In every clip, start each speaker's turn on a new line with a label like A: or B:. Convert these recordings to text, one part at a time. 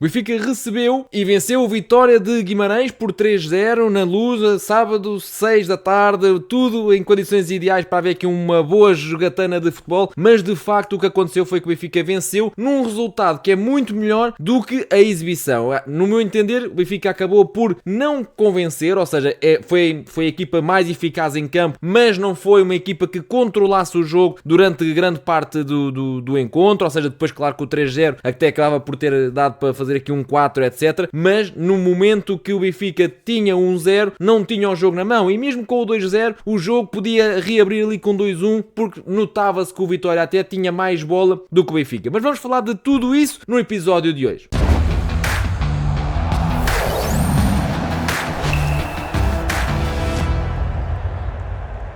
A: O Benfica recebeu e venceu o Vitória de Guimarães por 3-0 na Luz, sábado, 6 da tarde, tudo em condições ideais para haver aqui uma boa jogatana de futebol, mas de facto o que aconteceu foi que o Benfica venceu num resultado que é muito melhor do que a exibição. No meu entender, o Benfica acabou por não convencer, ou seja, foi a equipa mais eficaz em campo, mas não foi uma equipa que controlasse o jogo durante grande parte do encontro, ou seja, depois claro que o 3-0 até acabava por ter dado para fazer aqui um 4, etc. Mas no momento que o Benfica tinha 1-0, não tinha o jogo na mão. E mesmo com o 2-0, o jogo podia reabrir ali com 2-1, porque notava-se que o Vitória até tinha mais bola do que o Benfica. Mas vamos falar de tudo isso no episódio de hoje.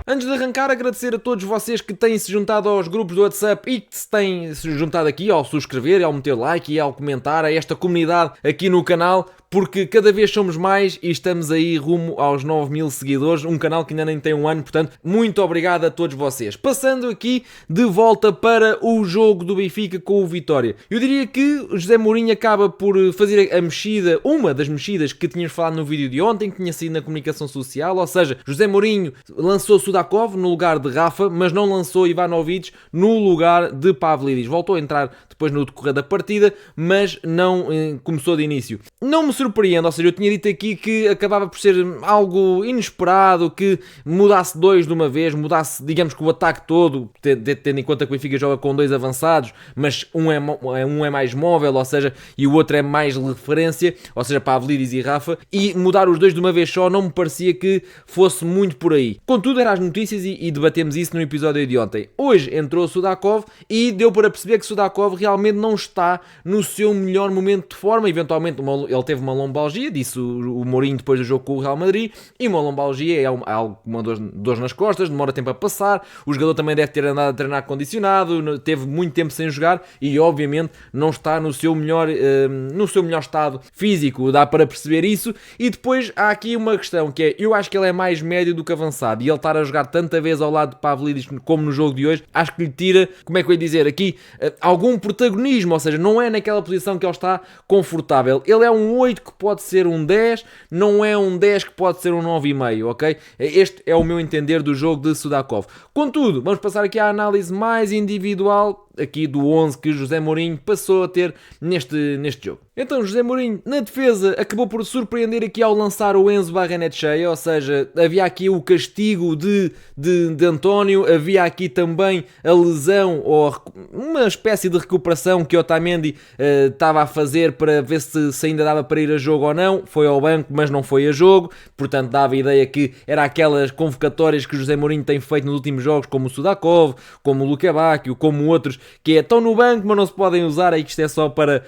A: Antes de arrancar, agradecer a todos vocês que têm se juntado aos grupos do WhatsApp e que se têm se juntado aqui ao subscrever, ao meter like e ao comentar a esta comunidade aqui no canal, porque cada vez somos mais e estamos aí rumo aos 9.000 seguidores, um canal que ainda nem tem um ano, portanto, muito obrigado a todos vocês. Passando aqui de volta para o jogo do Benfica com o Vitória. Eu diria que o José Mourinho acaba por fazer a mexida, uma das mexidas que tínhamos falado no vídeo de ontem, que tinha sido na comunicação social, ou seja, José Mourinho lançou Sudakov no lugar de Rafa, mas não lançou Ivanovic no lugar de Pavlidis. Voltou a entrar depois no decorrer da partida, mas não começou de início. Não me surpreende, ou seja, eu tinha dito aqui que acabava por ser algo inesperado, que mudasse dois de uma vez, mudasse, digamos que o ataque todo, tendo em conta que o Benfica joga com dois avançados, mas um é mais móvel, ou seja, e o outro é mais referência, ou seja, Pavlidis e Rafa, e mudar os dois de uma vez só não me parecia que fosse muito por aí. Contudo, eram as notícias e debatemos isso no episódio de ontem. Hoje entrou Sudakov e deu para perceber que Sudakov realmente não está no seu melhor momento de forma. Eventualmente ele teve uma lombalgia, disse o Mourinho depois do jogo com o Real Madrid, e uma lombalgia é algo como uma dor nas costas, demora tempo a passar, o jogador também deve ter andado a treinar condicionado, teve muito tempo sem jogar e obviamente não está no seu melhor estado físico, dá para perceber isso. E depois há aqui uma questão que é, eu acho que ele é mais médio do que avançado, e ele estar a jogar tanta vez ao lado de Pavlidis como no jogo de hoje, acho que lhe tira, como é que eu ia dizer aqui, algum protagonismo, ou seja, não é naquela posição que ele está confortável. Ele é um 8 que pode ser um 10, não é um 10 que pode ser um 9,5, ok? Este é o meu entender do jogo de Sudakov. Contudo, vamos passar aqui à análise mais individual aqui do 11 que José Mourinho passou a ter neste jogo. Então, José Mourinho, na defesa, acabou por surpreender aqui ao lançar o Enzo Barrenetxea, ou seja, havia aqui o castigo de António, havia aqui também a lesão, ou uma espécie de recuperação que Otamendi estava a fazer para ver se ainda dava para ir a jogo ou não. Foi ao banco, mas não foi a jogo, portanto dava a ideia que era aquelas convocatórias que José Mourinho tem feito nos últimos jogos, como o Sudakov, como o Luka Bacchio, como outros, que estão no banco, mas não se podem usar, aí que isto é só para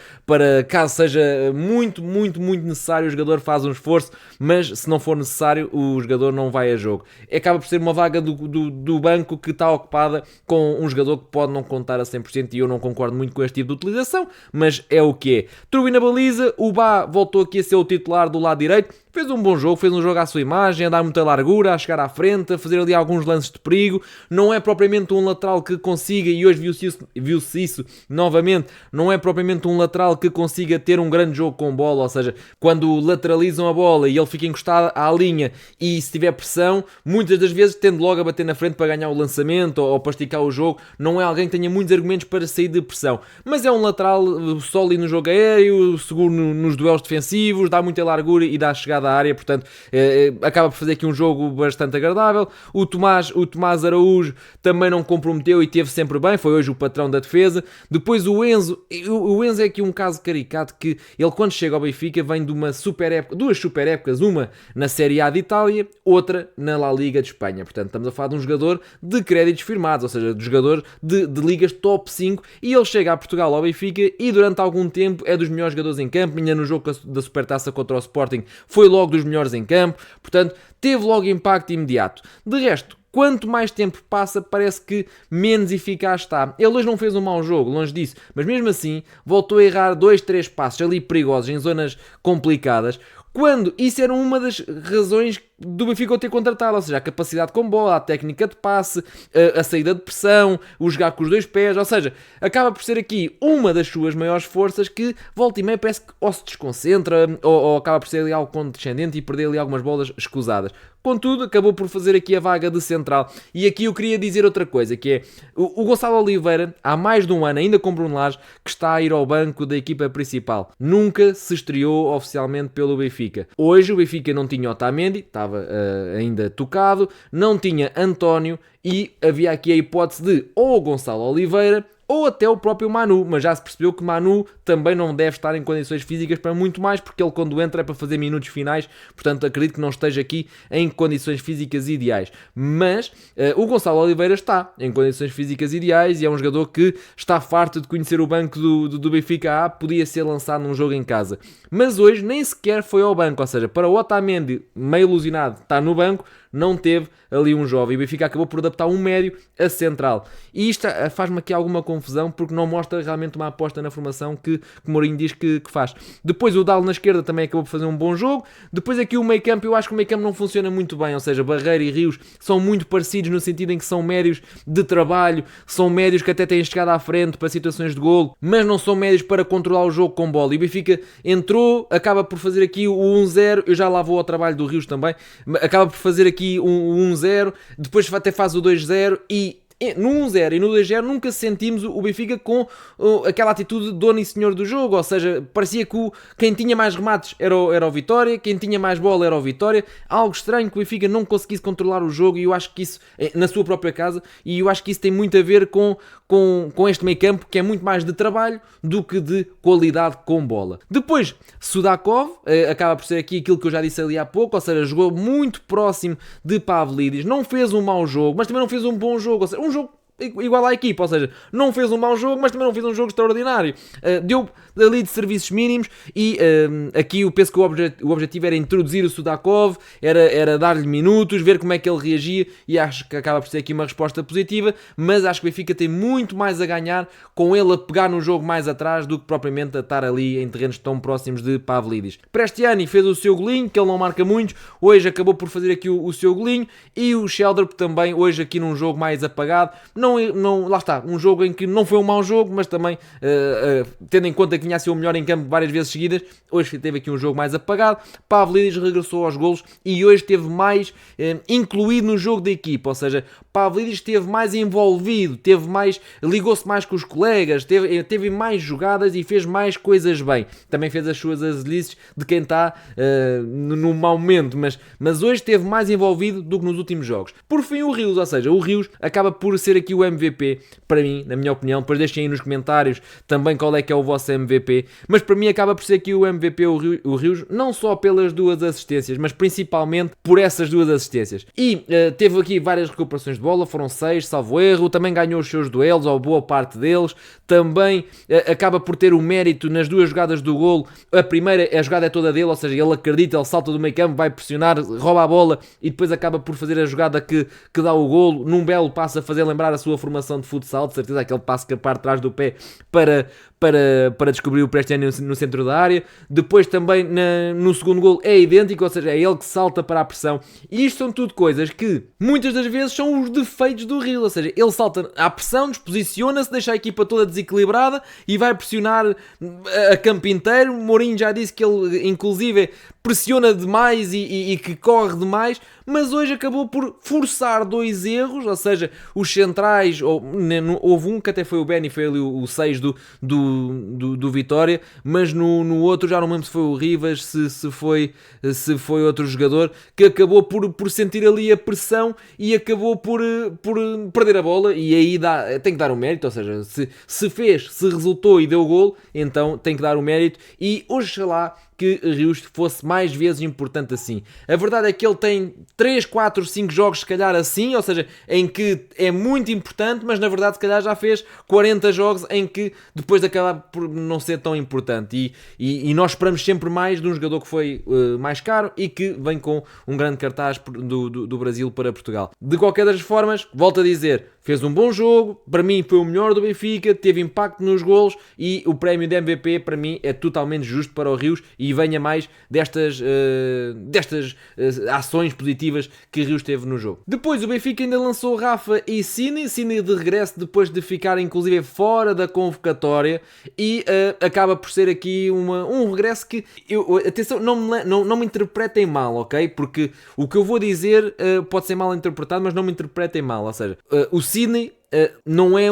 A: caso seja muito necessário, o jogador faz um esforço, mas se não for necessário, o jogador não vai a jogo. Acaba por ser uma vaga do banco que está ocupada com um jogador que pode não contar a 100%, e eu não concordo muito com este tipo de utilização, mas é o que é. Trubi na baliza, o Bá voltou aqui a ser o titular do lado direito, fez um bom jogo, fez um jogo à sua imagem, a dar muita largura, a chegar à frente, a fazer ali alguns lances de perigo. Não é propriamente um lateral que consiga, e hoje viu-se isso novamente, não é propriamente um lateral que consiga ter um grande jogo com bola, ou seja, quando lateralizam a bola e ele fica encostado à linha e se tiver pressão, muitas das vezes tende logo a bater na frente para ganhar o lançamento ou para esticar o jogo. Não é alguém que tenha muitos argumentos para sair de pressão, mas é um lateral sólido no jogo aéreo, seguro nos duelos defensivos, dá muita largura e dá chegada à área, portanto acaba por fazer aqui um jogo bastante agradável. O Tomás Araújo também não comprometeu e teve sempre bem, foi hoje o patrão da defesa. Depois o Enzo é aqui um caso caricato, que ele quando chega ao Benfica vem de uma super época, duas super épocas, uma na Série A de Itália, outra na La Liga de Espanha, portanto estamos a falar de um jogador de créditos firmados, ou seja, de jogador de ligas top 5, e ele chega a Portugal ao Benfica e durante algum tempo é dos melhores jogadores em campo, ainda no jogo da Supertaça contra o Sporting foi logo dos melhores em campo, portanto teve logo impacto imediato. De resto, quanto mais tempo passa, parece que menos eficaz está. Ele hoje não fez um mau jogo, longe disso, mas mesmo assim voltou a errar 2-3 passos ali perigosos em zonas complicadas, quando isso era uma das razões do Benfica o ter contratado, ou seja, a capacidade com bola, a técnica de passe, a saída de pressão, o jogar com os dois pés, ou seja, acaba por ser aqui uma das suas maiores forças que volta e meia parece que ou se desconcentra ou acaba por ser ali algo condescendente e perder ali algumas bolas escusadas. Contudo, acabou por fazer aqui a vaga de central. E aqui eu queria dizer outra coisa, que é o Gonçalo Oliveira, há mais de um ano, ainda com Bruno Lage, que está a ir ao banco da equipa principal. Nunca se estreou oficialmente pelo Benfica. Hoje o Benfica não tinha Otamendi, estava ainda tocado, não tinha António e havia aqui a hipótese de ou o Gonçalo Oliveira ou até o próprio Manu, mas já se percebeu que Manu também não deve estar em condições físicas para muito mais, porque ele quando entra é para fazer minutos finais, portanto acredito que não esteja aqui em condições físicas ideais. Mas o Gonçalo Oliveira está em condições físicas ideais e é um jogador que está farto de conhecer o banco do Benfica A, podia ser lançado num jogo em casa. Mas hoje nem sequer foi ao banco, ou seja, para o Otamendi, meio ilusionado, estar no banco, não teve ali um jovem. O Benfica acabou por adaptar um médio a central. E isto faz-me aqui alguma confusão, porque não mostra realmente uma aposta na formação que Mourinho diz que faz. Depois o Dalo na esquerda também acabou por fazer um bom jogo. Depois aqui o meio campo, eu acho que o meio campo não funciona muito bem, ou seja, Barreira e Rios são muito parecidos no sentido em que são médios de trabalho, são médios que até têm chegado à frente para situações de golo, mas não são médios para controlar o jogo com bola. E o Benfica entrou, acaba por fazer aqui o 1-0, eu já lá vou ao trabalho do Rios também, acaba por fazer aqui o 1-0, depois até faz o 2-0 e no 1-0 e no 2-0 nunca sentimos o Benfica com aquela atitude de dono e senhor do jogo, ou seja, parecia que quem tinha mais remates era o Vitória, quem tinha mais bola era o Vitória, algo estranho que o Benfica não conseguisse controlar o jogo, e eu acho que isso, na sua própria casa, e eu acho que isso tem muito a ver com este meio campo, que é muito mais de trabalho do que de qualidade com bola. Depois, Sudakov acaba por ser aqui aquilo que eu já disse ali há pouco, ou seja, jogou muito próximo de Pavlidis, não fez um mau jogo, mas também não fez um bom jogo, ou seja, um jogo igual à equipa, ou seja, não fez um mau jogo, mas também não fez um jogo extraordinário. Deu ali de serviços mínimos e aqui eu penso que o objetivo era introduzir o Sudakov, era dar-lhe minutos, ver como é que ele reagia, e acho que acaba por ser aqui uma resposta positiva, mas acho que o Benfica tem muito mais a ganhar com ele a pegar no jogo mais atrás do que propriamente a estar ali em terrenos tão próximos de Pavlidis. Prestiani fez o seu golinho, que ele não marca muitos, hoje acabou por fazer aqui o seu golinho, e o Sheldrup também, hoje aqui num jogo mais apagado. Não, lá está, um jogo em que não foi um mau jogo, mas também, tendo em conta que vinha a ser o melhor em campo várias vezes seguidas, hoje teve aqui um jogo mais apagado. Pavlidis regressou aos golos e hoje esteve mais incluído no jogo da equipa, ou seja, Pavlidis esteve mais envolvido, ligou-se mais com os colegas, teve mais jogadas e fez mais coisas bem. Também fez as suas azelices de quem está no mau momento, mas hoje esteve mais envolvido do que nos últimos jogos. Por fim, o Rios, ou seja, o Rios acaba por ser aqui o MVP, para mim, na minha opinião. Depois deixem aí nos comentários também qual é que é o vosso MVP, mas para mim acaba por ser aqui o MVP o Rios, não só pelas duas assistências, mas principalmente por essas duas assistências. E teve aqui várias recuperações de bola, foram 6, salvo erro, também ganhou os seus duelos, ou boa parte deles, também acaba por ter o mérito nas duas jogadas do golo. A primeira, a jogada é toda dele, ou seja, ele acredita, ele salta do meio campo, vai pressionar, rouba a bola e depois acaba por fazer a jogada que dá o golo, num belo passo a fazer lembrar a sua formação de futsal, de certeza, aquele passo que parte atrás do pé para descobrir o Prestiani no centro da área. Depois também no segundo golo é idêntico, ou seja, é ele que salta para a pressão. E isto são tudo coisas que muitas das vezes são os defeitos do Rio, ou seja, ele salta à pressão, desposiciona-se, deixa a equipa toda desequilibrada e vai pressionar a campo inteiro. Mourinho já disse que ele inclusive pressiona demais e que corre demais, mas hoje acabou por forçar dois erros, ou seja, os centrais, houve um que até foi o Benny, foi ali o 6 do Vitória, mas no outro já não lembro se foi o Rivas, se foi outro jogador, que acabou por sentir ali a pressão e acabou por perder a bola, e aí tem que dar o mérito, ou seja, se fez, se resultou e deu o golo, então tem que dar o mérito, e oxalá que Rios fosse mais vezes importante assim. A verdade é que ele tem 3, 4, 5 jogos se calhar assim, ou seja, em que é muito importante, mas na verdade se calhar já fez 40 jogos em que depois acaba por não ser tão importante, e nós esperamos sempre mais de um jogador que foi mais caro e que vem com um grande cartaz do Brasil para Portugal. De qualquer das formas, volto a dizer, fez um bom jogo, para mim foi o melhor do Benfica, teve impacto nos golos, e o prémio de MVP para mim é totalmente justo para o Rios, e venha mais destas ações positivas que Rios teve no jogo. Depois o Benfica ainda lançou Rafa e Cine de regresso depois de ficar inclusive fora da convocatória e acaba por ser aqui um regresso que, atenção, não me interpretem mal, ok? Porque o que eu vou dizer pode ser mal interpretado, mas não me interpretem mal, ou seja, o Cine não é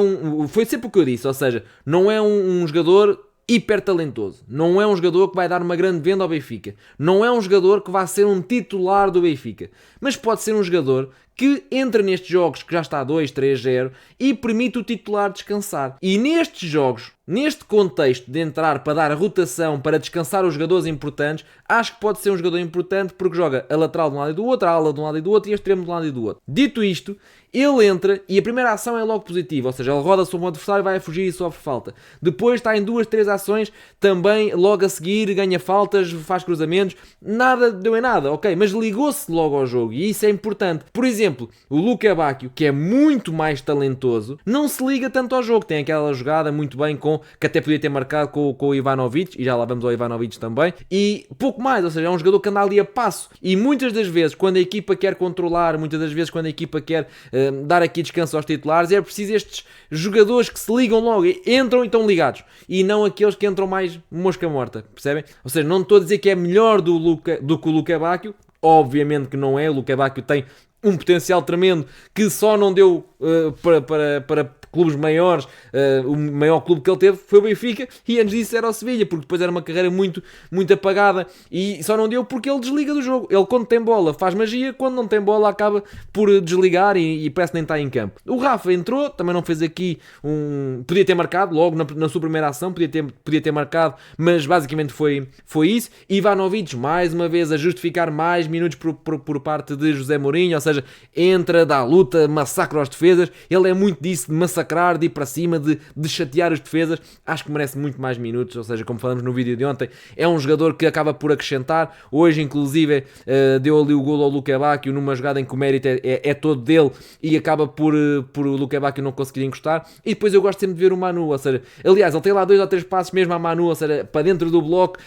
A: foi sempre o que eu disse, ou seja, não é um jogador hiper talentoso, não é um jogador que vai dar uma grande venda ao Benfica, não é um jogador que vai ser um titular do Benfica, mas pode ser um jogador que entra nestes jogos que já está 2-3-0 e permite o titular descansar. E nestes jogos, neste contexto de entrar para dar a rotação, para descansar os jogadores importantes, acho que pode ser um jogador importante porque joga a lateral de um lado e do outro, a ala de um lado e do outro e a extremo de um lado e do outro. Dito isto, ele entra e a primeira ação é logo positiva, ou seja, ele roda sobre o adversário, vai a fugir e sofre falta. Depois está em 2-3 ações, também logo a seguir ganha faltas, faz cruzamentos, nada deu em nada, ok, mas ligou-se logo ao jogo e isso é importante. Por exemplo, o Luka Bacchio, que é muito mais talentoso, não se liga tanto ao jogo, tem aquela jogada muito bem que até podia ter marcado com o Ivanovic, e já lá vamos ao Ivanovic também, e pouco mais, ou seja, é um jogador que anda ali a passo, e muitas das vezes, quando a equipa quer controlar, muitas das vezes quando a equipa quer dar aqui descanso aos titulares, é preciso estes jogadores que se ligam logo, entram e estão ligados, e não aqueles que entram mais mosca morta, percebem? Ou seja, não estou a dizer que é melhor do que o Luka Bacchio, obviamente que não é, o Luka Bacchio tem um potencial tremendo que só não deu para clubes maiores. O maior clube que ele teve foi o Benfica e antes disso era o Sevilha, porque depois era uma carreira muito, muito apagada e só não deu porque ele desliga do jogo. Ele quando tem bola faz magia, quando não tem bola acaba por desligar e parece que nem está em campo. O Rafa entrou, também não fez aqui podia ter marcado logo na sua primeira ação, podia ter marcado, mas basicamente foi isso. Ivanovic mais uma vez a justificar mais minutos por parte de José Mourinho, ou seja, entra, dá luta, massacra os defesas. Ele é muito disso, de massacrar, de ir para cima, de chatear os defesas. Acho que merece muito mais minutos, ou seja, como falamos no vídeo de ontem, é um jogador que acaba por acrescentar. Hoje inclusive deu ali o golo ao Luka Bacchio numa jogada em que o mérito é todo dele e acaba por o Luka Bacchio não conseguir encostar. E depois eu gosto sempre de ver o Manu, ou seja, aliás, ele tem lá 2 ou 3 passos mesmo a Manu, ou seja, para dentro do bloco,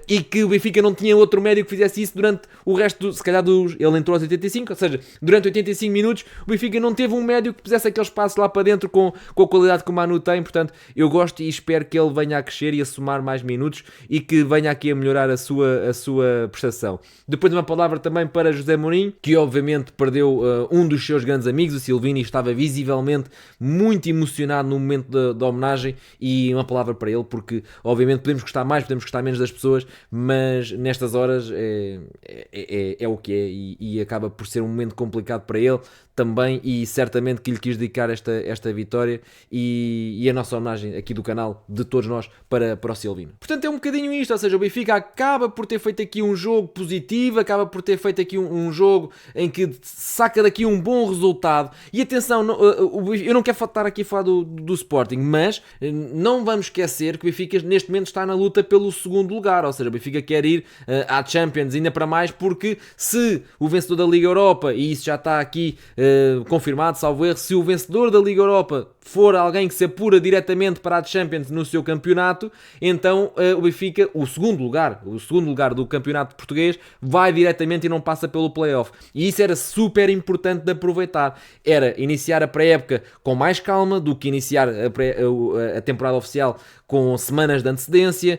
A: e que o Benfica não tinha outro médio que fizesse isso durante o resto, se calhar ele entrou aos 85, ou seja, durante 85 minutos o Benfica não teve um médio que fizesse aqueles passos lá para dentro com a qualidade que o Manu tem. Portanto, eu gosto e espero que ele venha a crescer e a somar mais minutos e que venha aqui a melhorar a sua prestação. Depois uma palavra também para José Mourinho, que obviamente perdeu um dos seus grandes amigos, o Silvini, estava visivelmente muito emocionado no momento da homenagem, e uma palavra para ele, porque obviamente podemos gostar mais, podemos gostar menos das pessoas, mas nestas horas é o que é, e acaba por ser um momento complicado para ele também, e certamente que lhe quis dedicar esta vitória e a nossa homenagem aqui do canal, de todos nós, para o Silvino. Portanto é um bocadinho isto, ou seja, o Benfica acaba por ter feito aqui um jogo positivo, acaba por ter feito aqui um jogo em que saca daqui um bom resultado. E atenção, eu não quero estar aqui a falar do Sporting, mas não vamos esquecer que o Benfica neste momento está na luta pelo segundo lugar, ou seja, o Benfica quer ir à Champions, ainda para mais porque se o vencedor da Liga Europa, e isso já está aqui confirmado, salvo erro, se o vencedor da Liga Europa for alguém que se apura diretamente para a Champions no seu campeonato, então o Benfica, o segundo lugar do campeonato português, vai diretamente e não passa pelo play-off. E isso era super importante de aproveitar. Era iniciar a pré-época com mais calma do que iniciar a temporada oficial com semanas de antecedência,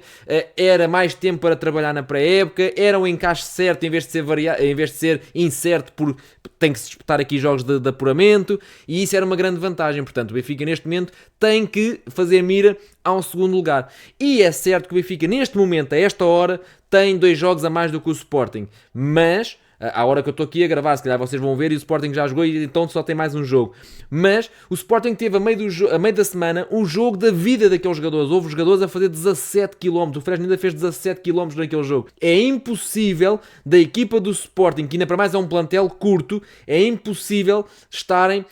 A: era mais tempo para trabalhar na pré-época, era um encaixe certo em vez de ser incerto, porque tem que se disputar aqui jogos de apuramento, e isso era uma grande vantagem. Portanto, o Benfica neste momento tem que fazer mira ao segundo lugar. E é certo que o Benfica neste momento, a esta hora, tem 2 jogos a mais do que o Sporting, mas à hora que eu estou aqui a gravar, se calhar vocês vão ver, e o Sporting já jogou e então só tem mais um jogo. Mas o Sporting teve a meio da semana um jogo da vida daqueles jogadores. Houve jogadores a fazer 17 km. O Fresno ainda fez 17 km naquele jogo. É impossível da equipa do Sporting, que ainda para mais é um plantel curto, é impossível estarem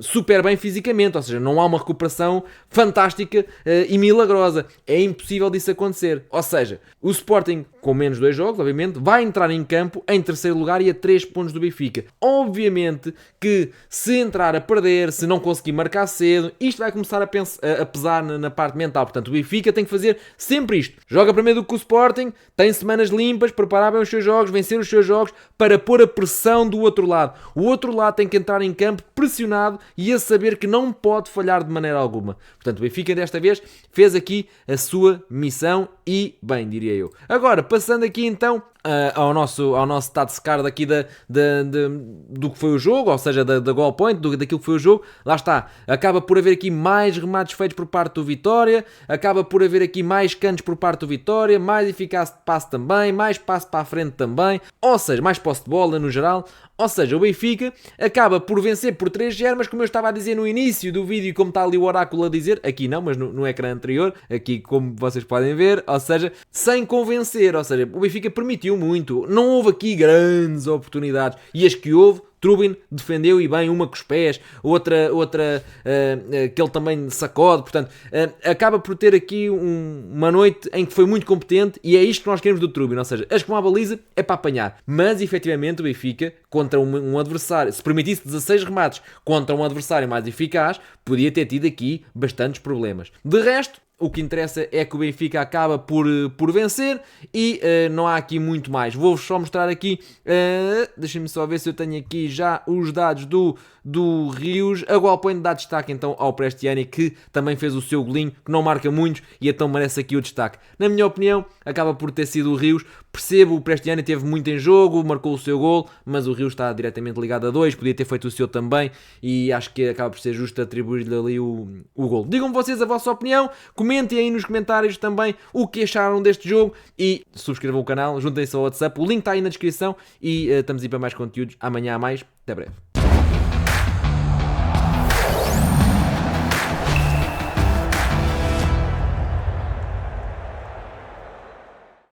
A: super bem fisicamente. Ou seja, não há uma recuperação fantástica e milagrosa. É impossível disso acontecer. Ou seja, o Sporting, com menos 2 jogos, obviamente, vai entrar em campo em terceiro terceiro lugar e a 3 pontos do Benfica. Obviamente que se entrar a perder, se não conseguir marcar cedo, isto vai começar a pesar na parte mental. Portanto, o Benfica tem que fazer sempre isto. Joga primeiro do que o Sporting, tem semanas limpas, preparar bem os seus jogos, vencer os seus jogos para pôr a pressão do outro lado. O outro lado tem que entrar em campo pressionado e a saber que não pode falhar de maneira alguma. Portanto, o Benfica desta vez fez aqui a sua missão e bem, diria eu. Agora, passando aqui então ao nosso stats card aqui do que foi o jogo, ou seja, da goal point, daquilo que foi o jogo, lá está, acaba por haver aqui mais remates feitos por parte do Vitória, acaba por haver aqui mais cantos por parte do Vitória, mais eficácia de passe também, mais passe para a frente também, ou seja, mais posse de bola no geral, ou seja, o Benfica acaba por vencer por 3-0, mas como eu estava a dizer no início do vídeo, como está ali o oráculo a dizer, aqui não, mas no ecrã anterior, aqui como vocês podem ver, ou seja, sem convencer, ou seja, o Benfica permitiu muito, não houve aqui grandes oportunidades, e as que houve, Trubin defendeu e bem, uma com os pés, outra que ele também sacode, portanto, acaba por ter aqui uma noite em que foi muito competente e é isto que nós queremos do Trubin, ou seja, as com a baliza é para apanhar, mas efetivamente o Benfica contra um adversário, se permitisse 16 remates contra um adversário mais eficaz, podia ter tido aqui bastantes problemas. De resto, o que interessa é que o Benfica acaba por vencer e não há aqui muito mais. Vou-vos só mostrar aqui, deixem-me só ver se eu tenho aqui já os dados do Rios. A goal point dá destaque então ao Prestiani, que também fez o seu golinho, que não marca muitos e então merece aqui o destaque. Na minha opinião, acaba por ter sido o Rios. Percebo, o Prestiani teve muito em jogo, marcou o seu gol, mas o Rios está diretamente ligado a 2, podia ter feito o seu também e acho que acaba por ser justo atribuir-lhe ali o gol. Digam vocês a vossa opinião, comentem aí nos comentários também o que acharam deste jogo e subscrevam o canal, juntem-se ao WhatsApp, o link está aí na descrição e estamos aí para mais conteúdos. Amanhã há mais, até breve.